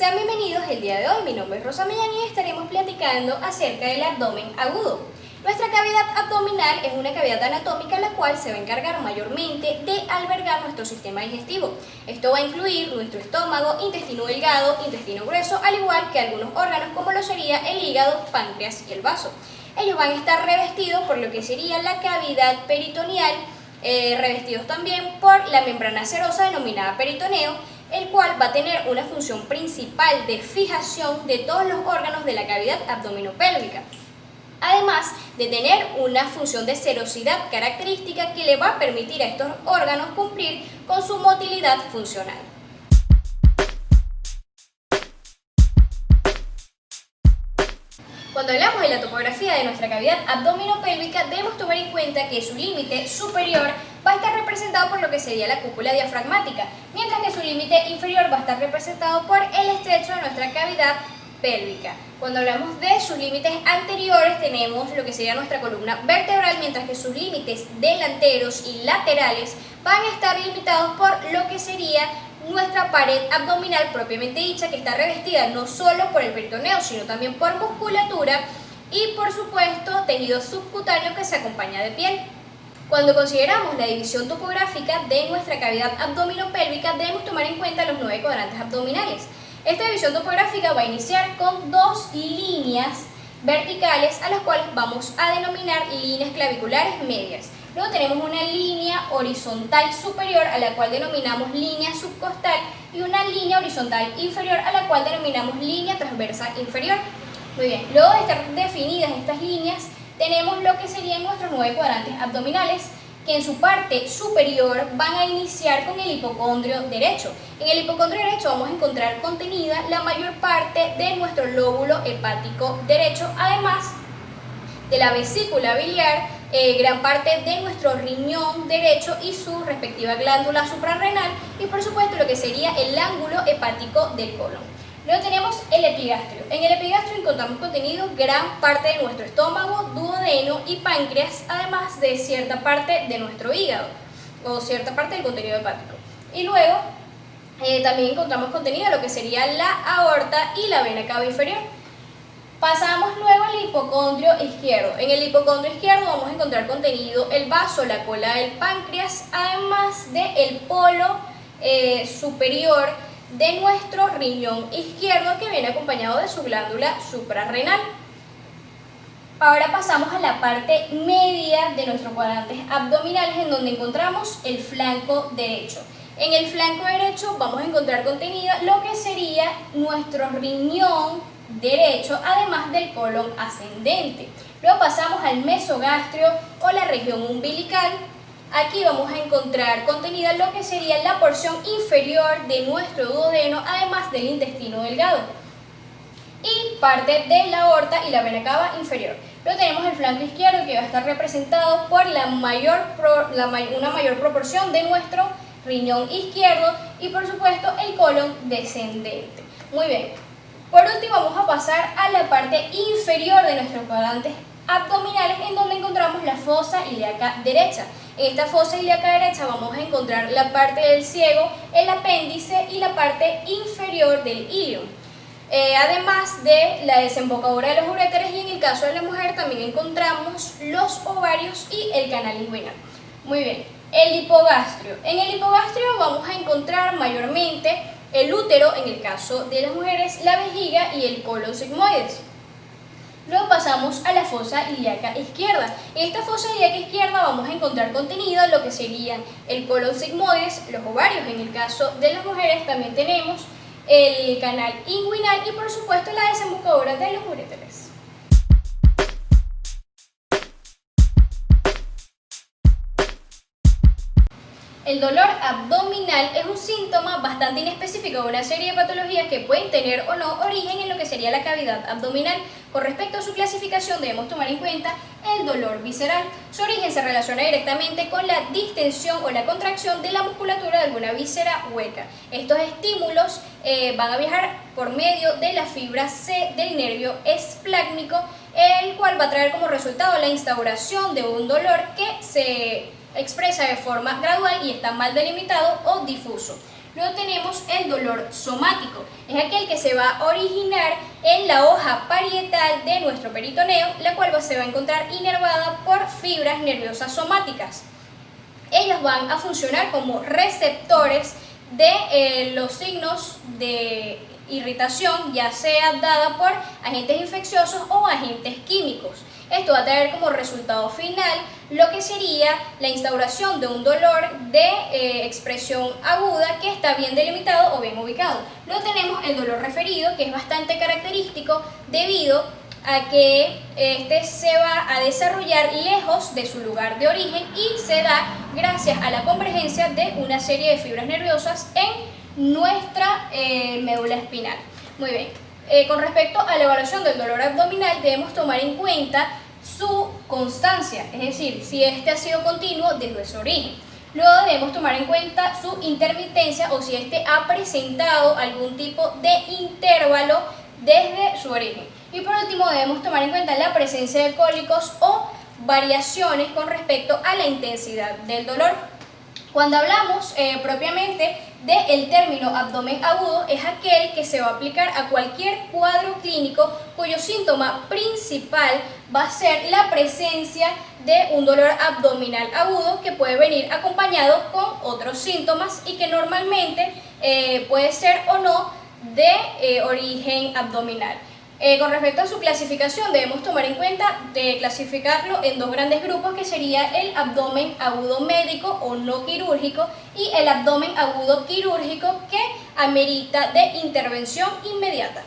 Sean bienvenidos el día de hoy, mi nombre es Rosa Millán y estaremos platicando acerca del abdomen agudo. Nuestra cavidad abdominal es una cavidad anatómica la cual se va a encargar mayormente de albergar nuestro sistema digestivo. Esto va a incluir nuestro estómago, intestino delgado, intestino grueso, al igual que algunos órganos como lo sería el hígado, páncreas y el vaso. Ellos van a estar revestidos por lo que sería la cavidad peritoneal, revestidos también por la membrana serosa denominada peritoneo, el cual va a tener una función principal de fijación de todos los órganos de la cavidad abdominopélvica. Además de tener una función de serosidad característica que le va a permitir a estos órganos cumplir con su motilidad funcional. Cuando hablamos de la topografía de nuestra cavidad abdominopélvica, debemos tomar en cuenta que su límite superior va a estar representado por lo que sería la cúpula diafragmática, mientras que su límite inferior va a estar representado por el estrecho de nuestra cavidad pélvica. Cuando hablamos de sus límites anteriores, tenemos lo que sería nuestra columna vertebral, mientras que sus límites delanteros y laterales van a estar limitados por lo que sería nuestra pared abdominal propiamente dicha, que está revestida no solo por el peritoneo, sino también por musculatura y por supuesto tejido subcutáneo que se acompaña de piel. Cuando consideramos la división topográfica de nuestra cavidad abdominopélvica, debemos tomar en cuenta los 9 cuadrantes abdominales. Esta división topográfica va a iniciar con 2 líneas verticales a las cuales vamos a denominar líneas claviculares medias. Luego tenemos una línea horizontal superior a la cual denominamos línea subcostal y una línea horizontal inferior a la cual denominamos línea transversa inferior. Muy bien, luego de estar definidas estas líneas, tenemos lo que serían nuestros 9 cuadrantes abdominales, que en su parte superior van a iniciar con el hipocondrio derecho. En el hipocondrio derecho vamos a encontrar contenida la mayor parte de nuestro lóbulo hepático derecho, además de la vesícula biliar, gran parte de nuestro riñón derecho y su respectiva glándula suprarrenal y por supuesto lo que sería el ángulo hepático del colon. Luego tenemos el epigastrio. En el epigastrio encontramos contenido gran parte de nuestro estómago, duodeno y páncreas, además de cierta parte de nuestro hígado o cierta parte del contenido hepático. Y luego también encontramos contenido de lo que sería la aorta y la vena cava inferior. Pasamos luego al hipocondrio izquierdo. En el hipocondrio izquierdo vamos a encontrar contenido el vaso, la cola del páncreas, además del polo superior de nuestro riñón izquierdo que viene acompañado de su glándula suprarrenal. Ahora pasamos a la parte media de nuestros cuadrantes abdominales en donde encontramos el flanco derecho. En el flanco derecho vamos a encontrar contenido lo que sería nuestro riñón derecho, además del colon ascendente. Luego pasamos al mesogastrio o la región umbilical. Aquí vamos a encontrar contenida lo que sería la porción inferior de nuestro duodeno, además del intestino delgado y parte de la aorta y la vena cava inferior. Luego tenemos el flanco izquierdo que va a estar representado por una mayor proporción de nuestro riñón izquierdo y por supuesto el colon descendente. Muy bien. Por último vamos a pasar a la parte inferior de nuestros cuadrantes abdominales en donde encontramos la fosa ilíaca derecha. En esta fosa ilíaca derecha vamos a encontrar la parte del ciego, el apéndice y la parte inferior del ilion. Además de la desembocadura de los uréteres y en el caso de la mujer también encontramos los ovarios y el canal inguinal. Muy bien, el hipogastrio. En el hipogastrio vamos a encontrar mayormente el útero, en el caso de las mujeres, la vejiga y el colon sigmoides. Luego pasamos a la fosa ilíaca izquierda. En esta fosa ilíaca izquierda vamos a encontrar contenido lo que serían el colon sigmoides, los ovarios. En el caso de las mujeres también tenemos el canal inguinal y por supuesto la desembocadura de los uréteres. El dolor abdominal es un síntoma bastante inespecífico de una serie de patologías que pueden tener o no origen en lo que sería la cavidad abdominal. Con respecto a su clasificación debemos tomar en cuenta el dolor visceral. Su origen se relaciona directamente con la distensión o la contracción de la musculatura de alguna víscera hueca. Estos estímulos van a viajar por medio de la fibra C del nervio esplácnico, el cual va a traer como resultado la instauración de un dolor que se expresa de forma gradual y está mal delimitado o difuso. Luego tenemos el dolor somático. Es aquel que se va a originar en la hoja parietal de nuestro peritoneo, la cual se va a encontrar inervada por fibras nerviosas somáticas. Ellas van a funcionar como receptores de los signos de irritación, ya sea dada por agentes infecciosos o agentes químicos. Esto va a traer como resultado final lo que sería la instauración de un dolor de expresión aguda que está bien delimitado o bien ubicado. Luego tenemos el dolor referido, que es bastante característico debido a que este se va a desarrollar lejos de su lugar de origen y se da gracias a la convergencia de una serie de fibras nerviosas en nuestra médula espinal. Muy bien. Con respecto a la evaluación del dolor abdominal, debemos tomar en cuenta su constancia, es decir, si este ha sido continuo desde su origen. Luego debemos tomar en cuenta su intermitencia o si este ha presentado algún tipo de intervalo desde su origen. Y por último debemos tomar en cuenta la presencia de cólicos o variaciones con respecto a la intensidad del dolor. Cuando hablamos propiamente del término abdomen agudo, es aquel que se va a aplicar a cualquier cuadro clínico cuyo síntoma principal va a ser la presencia de un dolor abdominal agudo que puede venir acompañado con otros síntomas y que normalmente puede ser o no de origen abdominal. Con respecto a su clasificación, debemos tomar en cuenta de clasificarlo en dos grandes grupos, que sería el abdomen agudo médico o no quirúrgico y el abdomen agudo quirúrgico que amerita de intervención inmediata.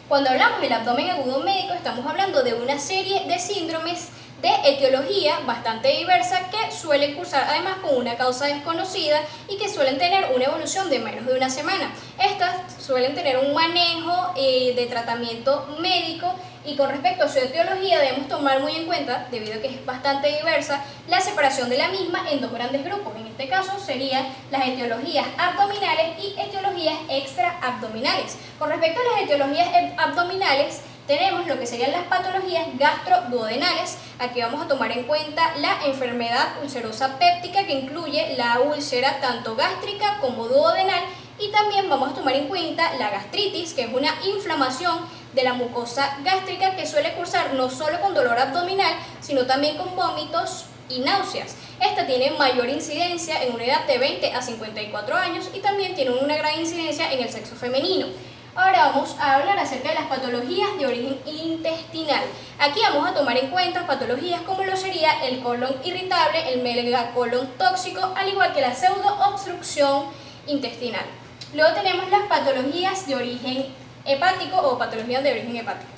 Cuando hablamos del abdomen agudo médico, estamos hablando de una serie de síndromes de etiología bastante diversa que suelen cursar además con una causa desconocida y que suelen tener una evolución de menos de una semana. Estas suelen tener un manejo de tratamiento médico y con respecto a su etiología debemos tomar muy en cuenta, debido a que es bastante diversa, la separación de la misma en dos grandes grupos. En este caso serían las etiologías abdominales y etiologías extraabdominales. Con respecto a las etiologías abdominales, tenemos lo que serían las patologías gastroduodenales. Aquí vamos a tomar en cuenta la enfermedad ulcerosa péptica, que incluye la úlcera tanto gástrica como duodenal, y también vamos a tomar en cuenta la gastritis, que es una inflamación de la mucosa gástrica que suele cursar no solo con dolor abdominal, sino también con vómitos y náuseas. Esta tiene mayor incidencia en una edad de 20 a 54 años y también tiene una gran incidencia en el sexo femenino. Ahora vamos a hablar acerca de las patologías de origen intestinal. Aquí vamos a tomar en cuenta patologías como lo sería el colon irritable, el megacolon tóxico, al igual que la pseudoobstrucción intestinal. Luego tenemos las patologías de origen hepático o patologías de origen hepático.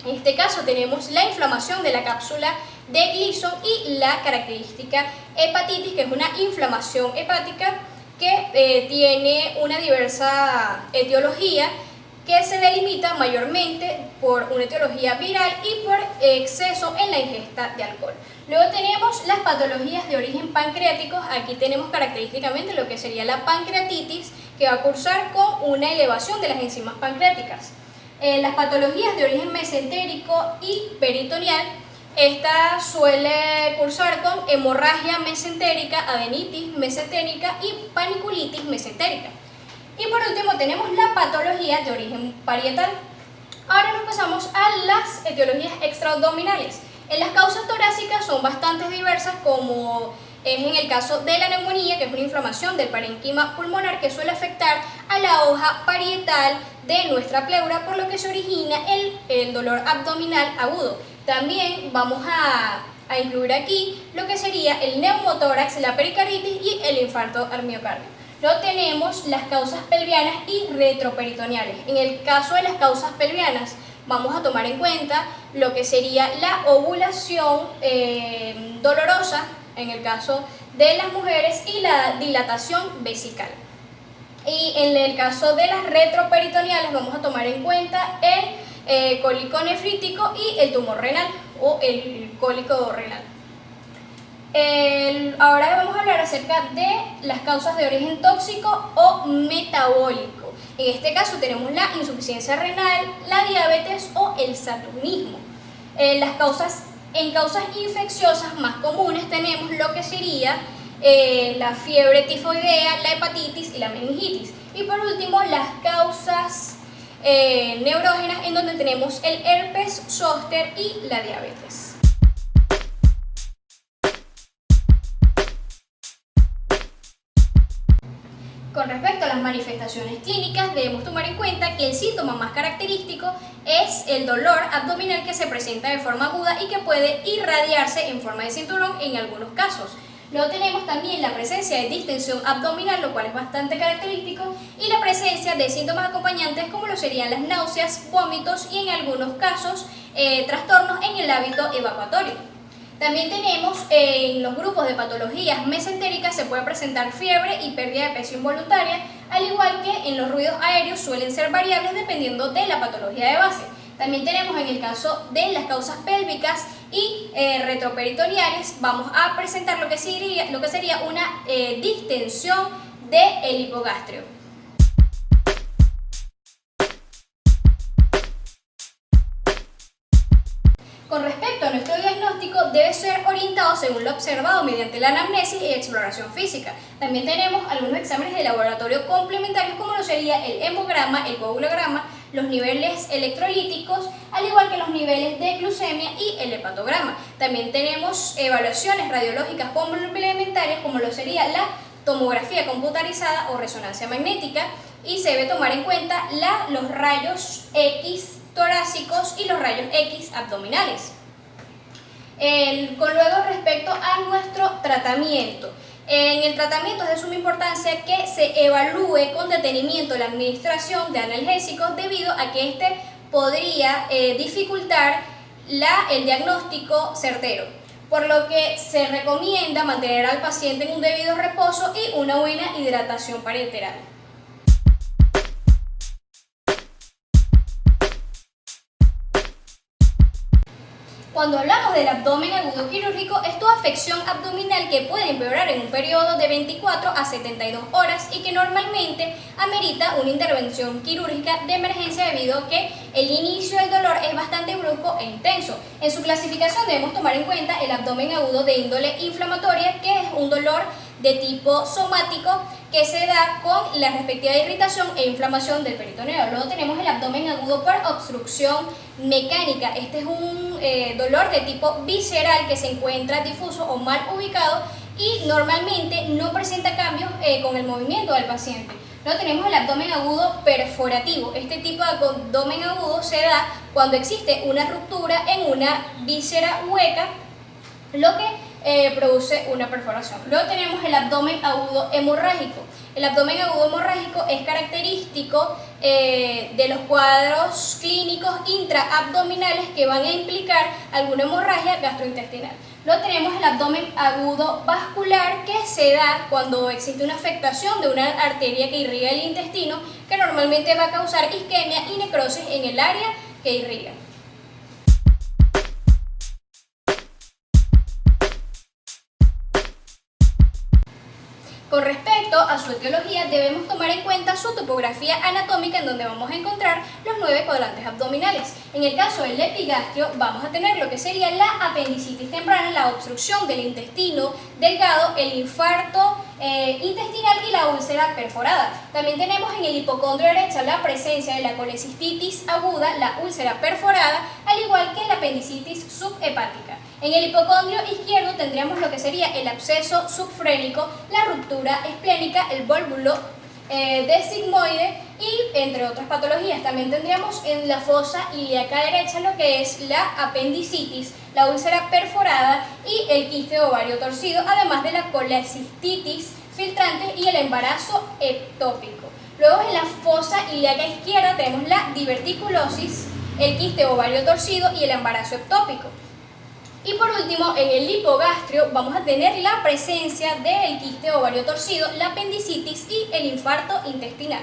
En este caso tenemos la inflamación de la cápsula de Gleason y la característica hepatitis, que es una inflamación hepática que tiene una diversa etiología que se delimita mayormente por una etiología viral y por exceso en la ingesta de alcohol. Luego tenemos las patologías de origen pancreático. Aquí tenemos característicamente lo que sería la pancreatitis, que va a cursar con una elevación de las enzimas pancreáticas. Las patologías de origen mesentérico y peritoneal, esta suele cursar con hemorragia mesentérica, adenitis mesentérica y paniculitis mesentérica. Y por último tenemos la patología de origen parietal. Ahora nos pasamos a las etiologías extraabdominales. En las causas torácicas son bastante diversas, como es en el caso de la neumonía, que es una inflamación del parénquima pulmonar que suele afectar a la hoja parietal de nuestra pleura, por lo que se origina el dolor abdominal agudo. También vamos a incluir aquí lo que sería el neumotórax, la pericarditis y el infarto al miocardio. Luego tenemos las causas pelvianas y retroperitoneales. En el caso de las causas pelvianas, vamos a tomar en cuenta lo que sería la ovulación dolorosa, en el caso de las mujeres, y la dilatación vesical. Y en el caso de las retroperitoneales vamos a tomar en cuenta el cólico nefrítico y el tumor renal o el cólico renal. Ahora vamos a hablar acerca de las causas de origen tóxico o metabólico. En este caso tenemos la insuficiencia renal, la diabetes o el saturnismo. Las causas En causas infecciosas más comunes tenemos lo que sería la fiebre tifoidea, la hepatitis y la meningitis. Y por último, las causas neurógenas, en donde tenemos el herpes zóster y la diabetes. Con respecto a las manifestaciones clínicas, debemos tomar en cuenta que el síntoma más característico es el dolor abdominal, que se presenta de forma aguda y que puede irradiarse en forma de cinturón en algunos casos. Luego tenemos también la presencia de distensión abdominal, lo cual es bastante característico, y la presencia de síntomas acompañantes como lo serían las náuseas, vómitos y en algunos casos trastornos en el hábito evacuatorio. También tenemos en los grupos de patologías mesentéricas se puede presentar fiebre y pérdida de peso involuntaria, al igual que en los ruidos aéreos suelen ser variables dependiendo de la patología de base. También tenemos en el caso de las causas pélvicas y retroperitoneales, vamos a presentar lo que sería una distensión del hipogastrio. Con respecto a nuestro diagnóstico, debe ser orientado según lo observado mediante la anamnesis y exploración física. También tenemos algunos exámenes de laboratorio complementarios como lo sería el hemograma, el coagulograma, los niveles electrolíticos, al igual que los niveles de glucemia y el hepatograma. También tenemos evaluaciones radiológicas complementarias como lo sería la tomografía computarizada o resonancia magnética, y se debe tomar en cuenta los rayos X torácicos y los rayos X abdominales. Luego, respecto a nuestro tratamiento, en el tratamiento es de suma importancia que se evalúe con detenimiento la administración de analgésicos, debido a que este podría dificultar el diagnóstico certero, por lo que se recomienda mantener al paciente en un debido reposo y una buena hidratación parenteral. Cuando hablamos del abdomen agudo quirúrgico, es toda afección abdominal que puede empeorar en un periodo de 24 a 72 horas y que normalmente amerita una intervención quirúrgica de emergencia, debido a que el inicio del dolor es bastante brusco e intenso. En su clasificación debemos tomar en cuenta el abdomen agudo de índole inflamatoria, que es un dolor de tipo somático que se da con la respectiva irritación e inflamación del peritoneo. Luego tenemos el abdomen agudo por obstrucción mecánica. Este es un dolor de tipo visceral que se encuentra difuso o mal ubicado y normalmente no presenta cambios con el movimiento del paciente. Luego tenemos el abdomen agudo perforativo. Este tipo de abdomen agudo se da cuando existe una ruptura en una víscera hueca, lo que produce una perforación. Luego tenemos el abdomen agudo hemorrágico. El abdomen agudo hemorrágico es característico de los cuadros clínicos intraabdominales que van a implicar alguna hemorragia gastrointestinal. Luego tenemos el abdomen agudo vascular, que se da cuando existe una afectación de una arteria que irriga el intestino, que normalmente va a causar isquemia y necrosis en el área que irriga. Con respecto a su etiología, debemos tomar en cuenta su topografía anatómica, en donde vamos a encontrar los 9 cuadrantes abdominales. En el caso del epigastrio, vamos a tener lo que sería la apendicitis temprana, la obstrucción del intestino delgado, el infarto intestinal y la úlcera perforada. También tenemos en el hipocondrio derecho la presencia de la colecistitis aguda, la úlcera perforada, al igual que la apendicitis subhepática. En el hipocondrio izquierdo tendríamos lo que sería el absceso subfrénico, la ruptura esplénica, el vólvulo de sigmoide y entre otras patologías. También tendríamos en la fosa ilíaca derecha lo que es la apendicitis, la úlcera perforada y el quiste de ovario torcido, además de la colecistitis filtrante y el embarazo ectópico. Luego, en la fosa ilíaca izquierda tenemos la diverticulosis, el quiste de ovario torcido y el embarazo ectópico. Y por último, en el hipogastrio vamos a tener la presencia del quiste de ovario torcido, la apendicitis y el infarto intestinal.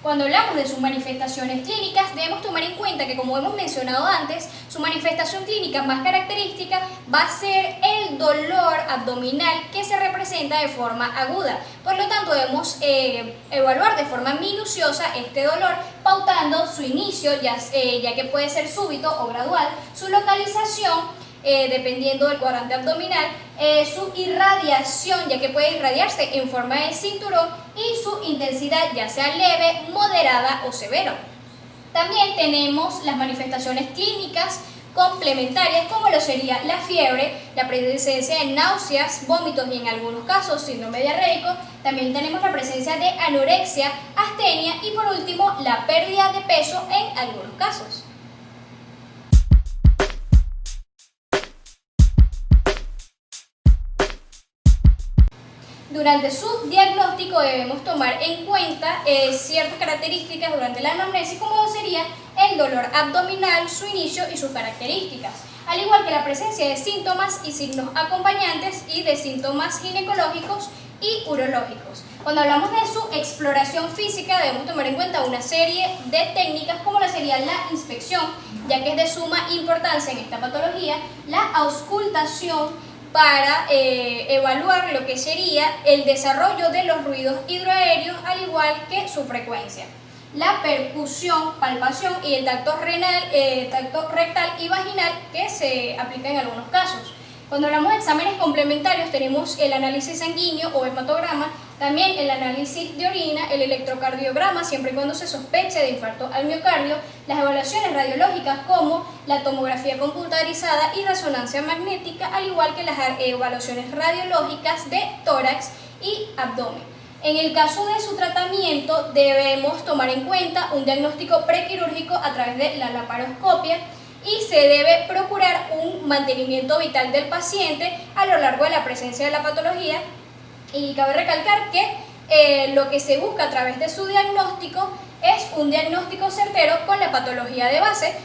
Cuando hablamos de sus manifestaciones clínicas, debemos tomar en cuenta que, como hemos mencionado antes, su manifestación clínica más característica va a ser el dolor abdominal que se representa de forma aguda. Por lo tanto, debemos evaluar de forma minuciosa este dolor, pautando su inicio, ya que puede ser súbito o gradual, su localización, dependiendo del cuadrante abdominal, su irradiación, ya que puede irradiarse en forma de cinturón, y su intensidad, ya sea leve, moderada o severa. También tenemos las manifestaciones clínicas complementarias, como lo sería la fiebre, la presencia de náuseas, vómitos y en algunos casos síndrome diarreico. También tenemos la presencia de anorexia, astenia y por último la pérdida de peso en algunos casos. Durante su diagnóstico debemos tomar en cuenta ciertas características durante la anamnesis, como sería el dolor abdominal, su inicio y sus características, al igual que la presencia de síntomas y signos acompañantes y de síntomas ginecológicos y urológicos. Cuando hablamos de su exploración física, debemos tomar en cuenta una serie de técnicas, como la sería la inspección, ya que es de suma importancia en esta patología, la auscultación, para evaluar lo que sería el desarrollo de los ruidos hidroaéreos, al igual que su frecuencia. La percusión, palpación y el tacto rectal y vaginal, que se aplica en algunos casos. Cuando hablamos de exámenes complementarios, tenemos el análisis sanguíneo o hematograma, también el análisis de orina, el electrocardiograma, siempre y cuando se sospeche de infarto al miocardio, las evaluaciones radiológicas como la tomografía computarizada y resonancia magnética, al igual que las evaluaciones radiológicas de tórax y abdomen. En el caso de su tratamiento, debemos tomar en cuenta un diagnóstico prequirúrgico a través de la laparoscopia, y se debe procurar un mantenimiento vital del paciente a lo largo de la presencia de la patología. Y cabe recalcar que lo que se busca a través de su diagnóstico es un diagnóstico certero con la patología de base,